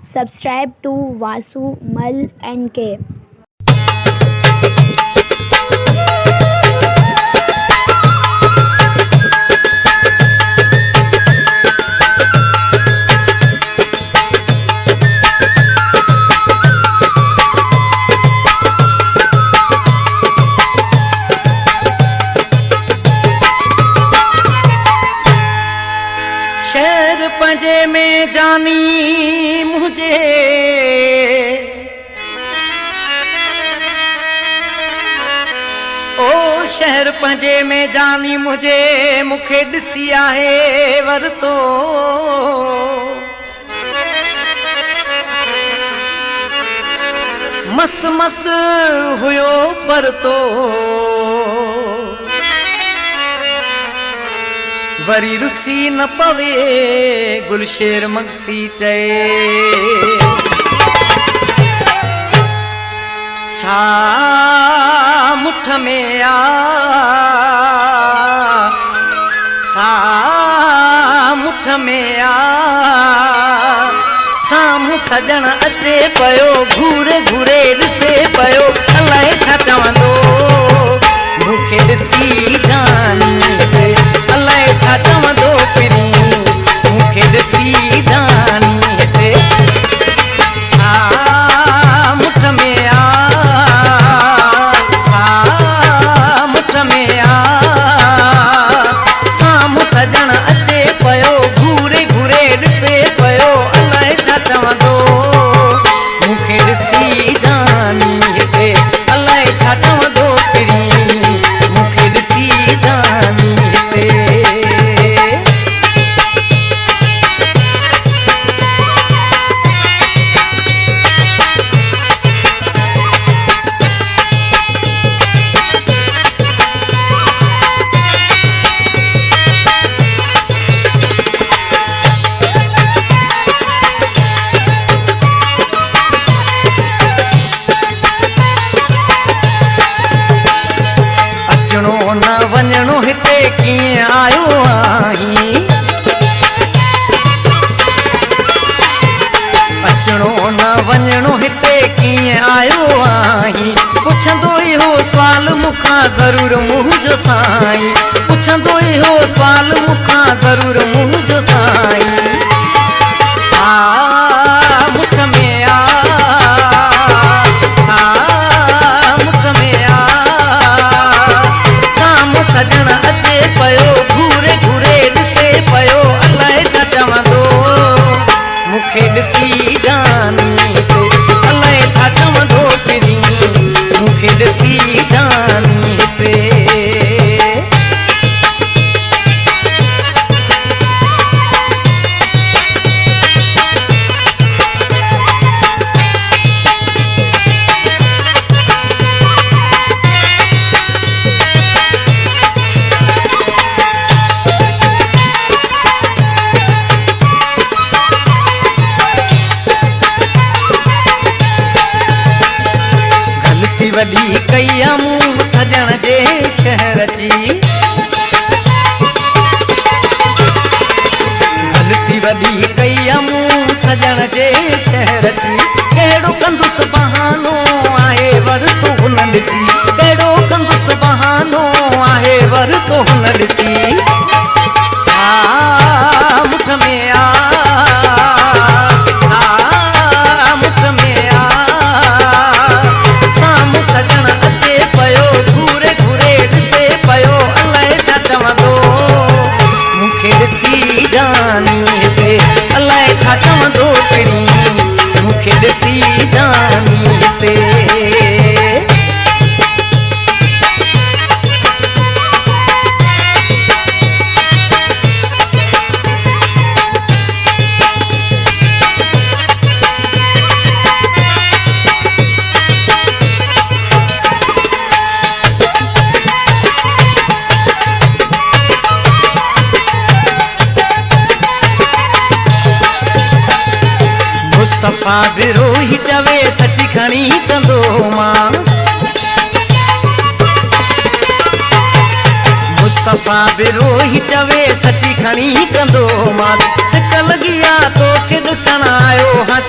Subscribe to Vasu Mal and K. शहर पंजे में जानी मुझे ओ शहर पंजे में जानी मुझे मुखे ॾिसी आहे वरतो मस मस हुयो परतो वरी रुसी न पवे गुलशेर मगसी चए सा मुठ में आ सा मुठ में आ साम्हूं सजण अचे पयो घूरे घूरे ॾिसे पयो अलाए छा चवंदो मूंखे ॾिसी जानी अलाए छा चवंदो पिरी मूंखे ॾिसी जानी हिते सा मुठ में आ सा मुठ में आ साम्हूं सजण अचे पयो घूरे घूरे ॾिसे पयो अलाए छा चवंदो मूंखे ॾिसी जानी हिते अलाए छा चवंदो पिरी मूंखे ॾिसी जानी हिते अचणो न वञणो हिते कीअं आयो आहीं अचणो न वञणो हिते कीअं आयो आहीं पुछंदो इहो सुवाल मूंखां ज़रूरु मुंहिंजो साईं पुछंदो इहो सुवाल मूंखां ज़रूरु मुंहिंजो साईं सा मुठ में आ सा मुठ में आ साम्हूं सजण अचे पयो घूरे घूरे ॾिसे पयो अलाए छा चवंदो मूंखे ॾिसी जानी हिते अलाए छा चवंदो पिरी मूंखे ॾिसी जानी हिते वॾी कई मूं सजण जे शहर जी ग़लती वॾी कई मूं सजण जे शहर जी कहिड़ो कंदुसि बहानो आहे वर तो हुन ॾिसी कहिड़ो कंदुसि बहानो आहे वर तो हुन ॾिसी सा मुठ में आ सा मुठ में आ सजण अचे पयो घूरे घूरे ॾिसे पयो अलाए छा चवंदो मूंखे ॾिसी जानी हिते अलाए छा चवंदो पिरी मूंखे ॾिसी जानी हिते मुस्तफ़ा विरोही चवे सची खणी कंदो मांस मुस्तफ़ा विरोही चवे सची खणी कंदो मांस सिक लॻी आ तोखे ॾिसण आयो हा